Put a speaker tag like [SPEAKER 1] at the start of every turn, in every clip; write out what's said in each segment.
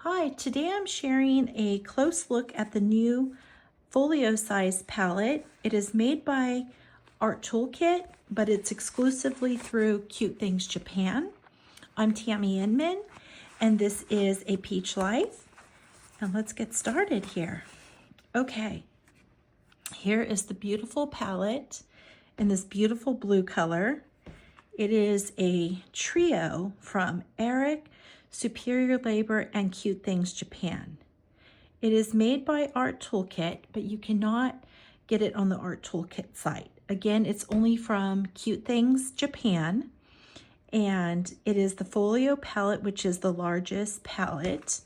[SPEAKER 1] Hi, today I'm sharing a close look at the new folio size palette. It is made by Art Toolkit, but it's exclusively through Cute Things Japan. I'm Tammy Inman, and this is a Peach Life. And let's get started here. Okay, here is the beautiful palette in this beautiful blue color. It is a trio from Eriic, Superior Labor, and Cute Things Japan. It is made by Art Toolkit, but you cannot get it on the Art Toolkit site. Again, it's only from Cute Things Japan, and it is the folio palette, which is the largest palette.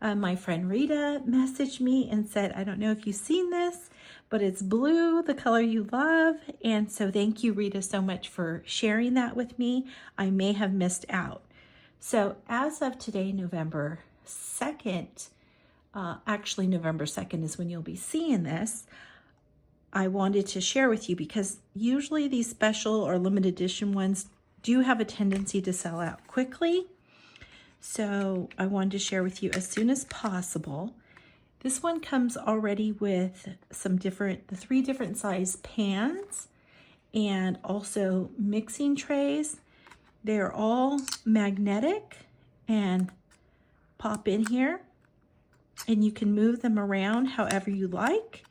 [SPEAKER 1] My friend Rita messaged me and said, I don't know if you've seen this, but it's blue, the color you love. And so thank you, Rita, so much for sharing that with me. I may have missed out. So as of today, November 2nd, actually November 2nd is when you'll be seeing this, I wanted to share with you because usually these special or limited edition ones do have a tendency to sell out quickly. So I wanted to share with you as soon as possible. This one comes already with the 3 different size pans and also mixing trays. They're all magnetic and pop in here, and you can move them around however you like.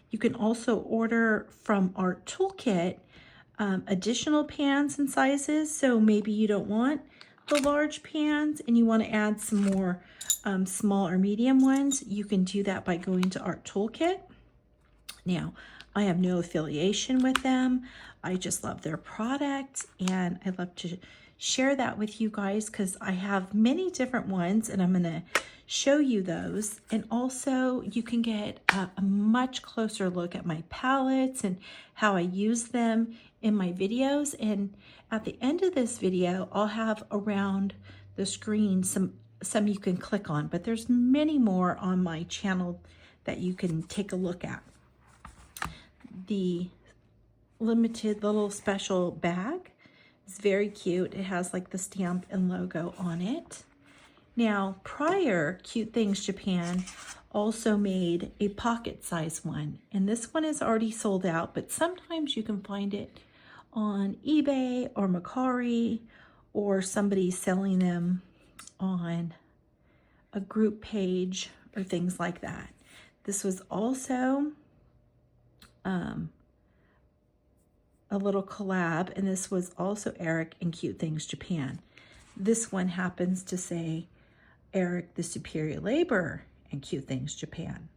[SPEAKER 1] You can also order from Art Toolkit additional pans and sizes. So maybe you don't want the large pans and you want to add some more small or medium ones. You can do that by going to Art Toolkit. Now, I have no affiliation with them. I just love their product, and I love to share that with you guys because I have many different ones, and I'm going to show you those. And also you can get a much closer look at my palettes and how I use them in my videos. And at the end of this video, I'll have around the screen some you can click on, but there's many more on my channel that you can take a look at. The limited little special bag is very cute. It has like the stamp and logo on it. Now, prior, Cute Things Japan also made a pocket size one, and this one is already sold out, but sometimes you can find it on eBay or Mercari, or somebody selling them on a group page or things like that. This was also a little collab, and this was also Eriic and Cute Things Japan. This one happens to say Eriic, the Superior Labor, and Cute Things Japan.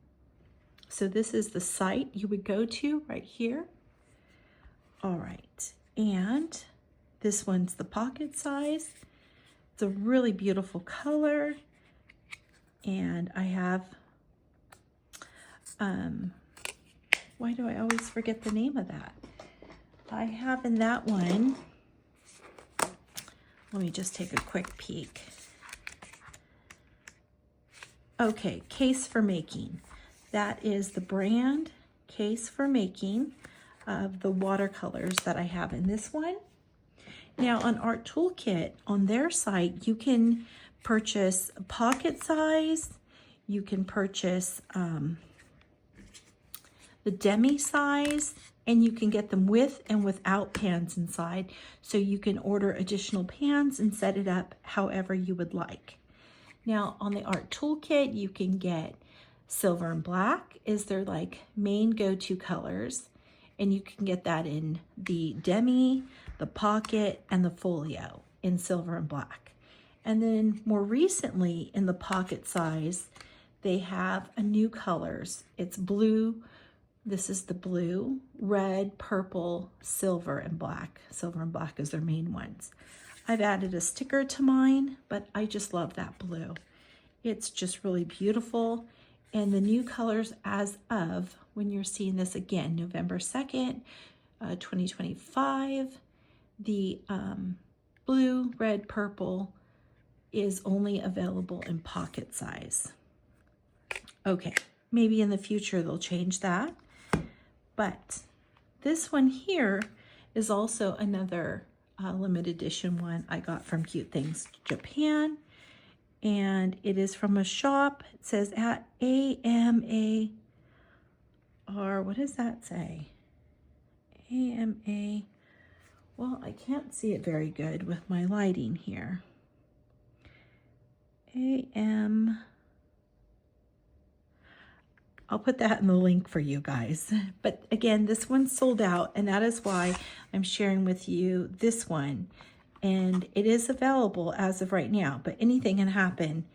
[SPEAKER 1] So this is the site you would go to right here. All right, and this one's the pocket size. It's a really beautiful color, and I have, why do I always forget the name of that? I have in that one, let me just take a quick peek. Okay, Case for Making. That is the brand Case for Making of the watercolors that I have in this one. Now on Art Toolkit, on their site, you can purchase pocket size, you can purchase the demi size, and you can get them with and without pans inside. So you can order additional pans and set it up however you would like. Now on the Art Toolkit, you can get silver and black is their like main go-to colors. And you can get that in the demi, the pocket, and the folio in silver and black. And then more recently in the pocket size, they have a new colors. It's blue. This is the blue, red, purple, silver, and black. Silver and black is their main ones. I've added a sticker to mine, but I just love that blue. It's just really beautiful. And the new colors as of when you're seeing this again, November 2nd, 2025, the blue, red, purple is only available in pocket size. Okay, maybe in the future they'll change that. But this one here is also another limited edition one I got from Cute Things Japan. and it is from a shop. It says at AMA, or what does that say? AMA. Well, I can't see it very good with my lighting here. I'll put that in the link for you guys. But again, this one's sold out, and that is why I'm sharing with you this one. And it is available as of right now, but anything can happen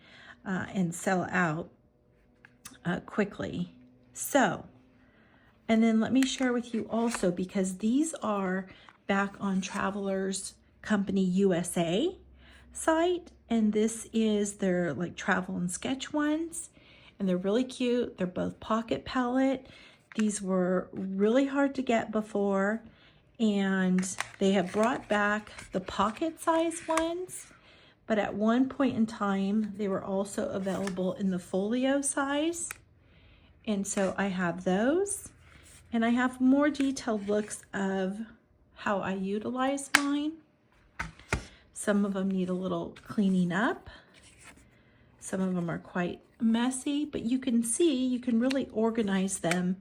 [SPEAKER 1] and sell out quickly. So, and then let me share with you also, because these are back on Travelers Company USA site, and this is their like travel and sketch ones, and they're really cute. They're both pocket palette. These were really hard to get before, and they have brought back the pocket size ones, but at one point in time they were also available in the folio size, and so I have those, and I have more detailed looks of how I utilize mine. Some of them need a little cleaning up. Some of them are quite messy, but you can see, you can really organize them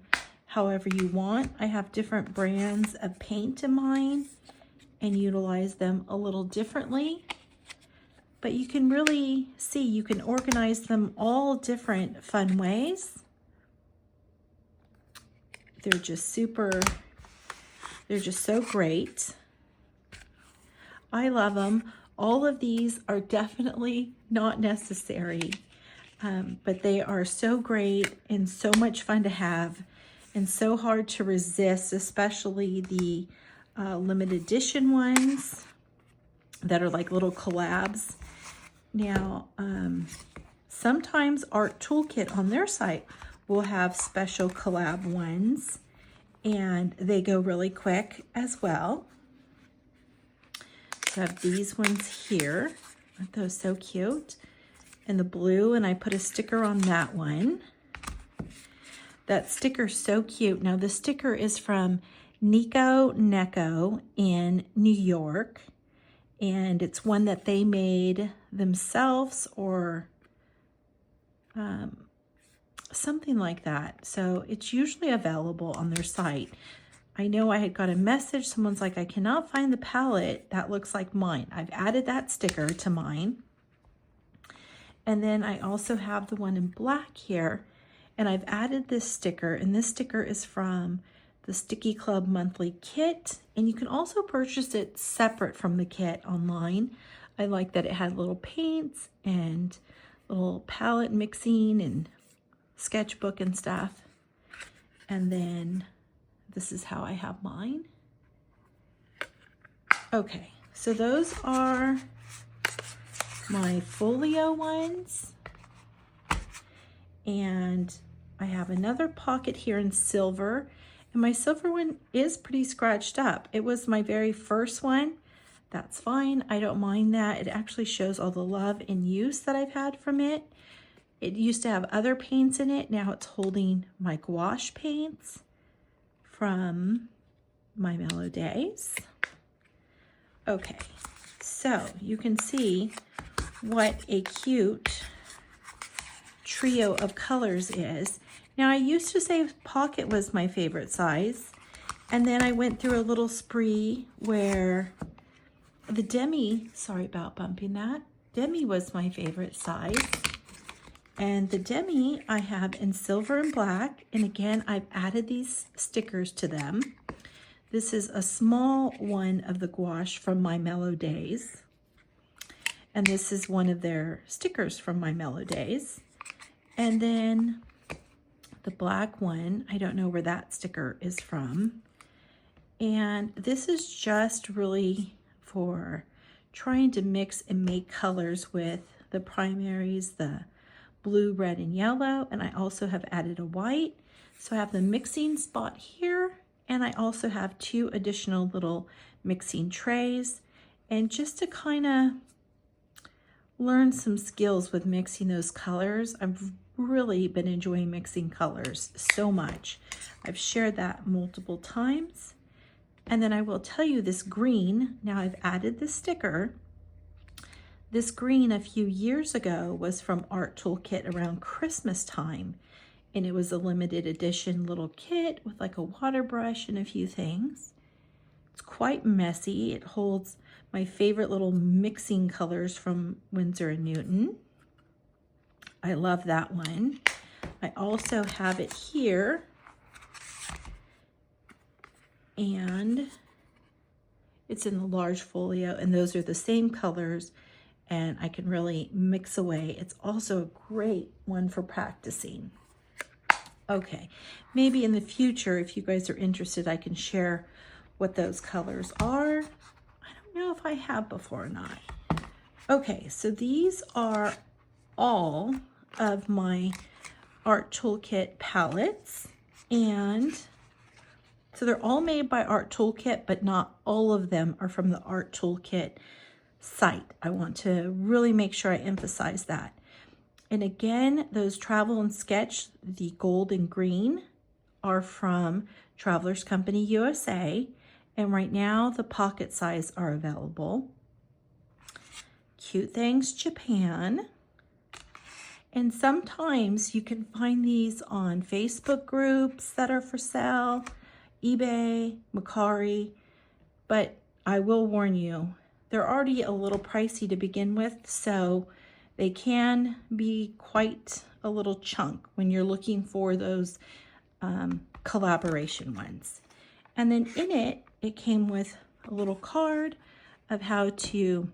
[SPEAKER 1] however you want. I have different brands of paint in mine and utilize them a little differently, but you can really see, you can organize them all different fun ways. They're just so great. I love them. All of these are definitely not necessary, but they are so great and so much fun to have and so hard to resist, especially the limited edition ones that are like little collabs. Now, sometimes Art Toolkit on their site will have special collab ones, and they go really quick as well. So I have these ones here. Aren't those so cute? And the blue, and I put a sticker on that one. That sticker's so cute. Now the sticker is from Niconeco in New York, and it's one that they made themselves, or something like that. So it's usually available on their site. I know I had got a message, someone's like, I cannot find the palette that looks like mine. I've added that sticker to mine. And then I also have the one in black here, and I've added this sticker, and this sticker is from the Stickii Club monthly kit, and you can also purchase it separate from the kit online. I like that it had little paints and little palette mixing and sketchbook and stuff. And then this is how I have mine. Okay, so those are my folio ones, and I have another pocket here in silver, and my silver one is pretty scratched up. It was my very first one. That's fine, I don't mind that. It actually shows all the love and use that I've had from it. It used to have other paints in it. Now it's holding my gouache paints from My Mellow days. Okay, so you can see what a cute trio of colors is. Now I used to say pocket was my favorite size, and then I went through a little spree where the demi, sorry about bumping that, demi was my favorite size. And the demi I have in silver and black, and again I've added these stickers to them. This is a small one of the gouache from My Mellow days, and this is one of their stickers from My Mellow days. And then the black one, I don't know where that sticker is from, and this is just really for trying to mix and make colors with the primaries, the blue, red, and yellow, and I also have added a white. So I have the mixing spot here, and I also have 2 additional little mixing trays, and just to kind of learn some skills with mixing those colors. I've really been enjoying mixing colors so much. I've shared that multiple times. And then I will tell you this green, now I've added the sticker. This green a few years ago was from Art Toolkit around Christmas time, and it was a limited edition little kit with like a water brush and a few things. It's quite messy. It holds my favorite little mixing colors from Winsor & Newton. I love that one. I also have it here, and it's in the large folio, and those are the same colors, and I can really mix away. It's also a great one for practicing. Okay, maybe in the future, if you guys are interested, I can share what those colors are. I don't know if I have before or not. Okay, so these are all of my Art Toolkit palettes, and so they're all made by Art Toolkit, but not all of them are from the Art Toolkit site. I want to really make sure I emphasize that. And again, those Travel and Sketch, the gold and green, are from Travelers Company USA. And right now, the pocket size are available. Cute Things Japan. And sometimes you can find these on Facebook groups that are for sale, eBay, Mercari, but I will warn you, they're already a little pricey to begin with, so they can be quite a little chunk when you're looking for those collaboration ones. And then in it, it came with a little card of how to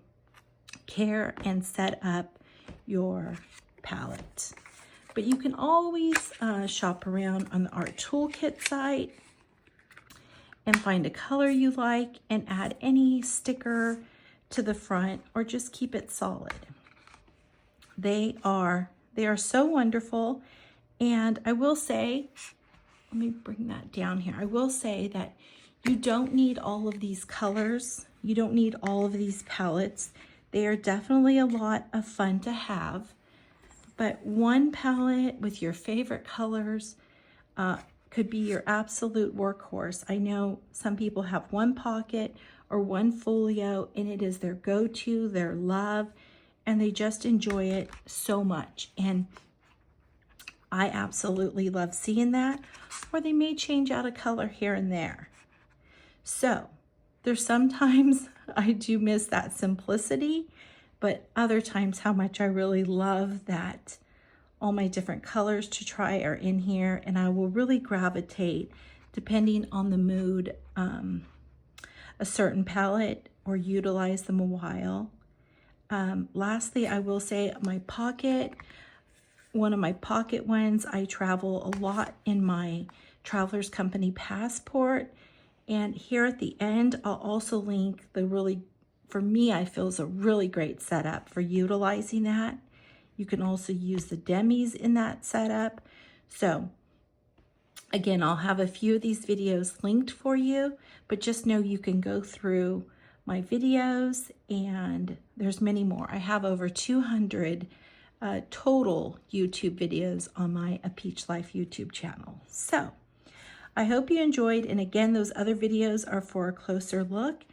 [SPEAKER 1] care and set up your palette. But you can always shop around on the Art Toolkit site and find a color you like and add any sticker to the front, or just keep it solid. They are so wonderful. And I will say, let me bring that down here. I will say that you don't need all of these colors. You don't need all of these palettes. They are definitely a lot of fun to have. But one palette with your favorite colors could be your absolute workhorse. I know some people have one pocket or one folio, and it is their go-to, their love, and they just enjoy it so much. And I absolutely love seeing that. Or they may change out a color here and there. So there's sometimes I do miss that simplicity, but other times how much I really love that all my different colors to try are in here, and I will really gravitate, depending on the mood, a certain palette or utilize them a while. Lastly, I will say my pocket, one of my pocket ones, I travel a lot in my Travelers Company passport. And here at the end, I'll also link the really, for me, I feel is a really great setup for utilizing that. You can also use the demis in that setup. So again, I'll have a few of these videos linked for you, but just know you can go through my videos, and there's many more. I have over 200 total YouTube videos on my A Peach Life YouTube channel. So I hope you enjoyed, and again, those other videos are for a closer look.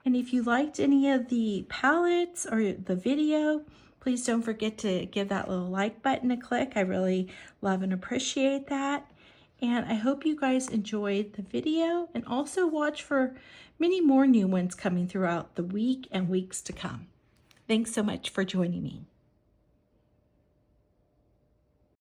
[SPEAKER 1] And if you liked any of the palettes or the video, please don't forget to give that little like button a click. I really love and appreciate that. And I hope you guys enjoyed the video, and also watch for many more new ones coming throughout the week and weeks to come. Thanks so much for joining me.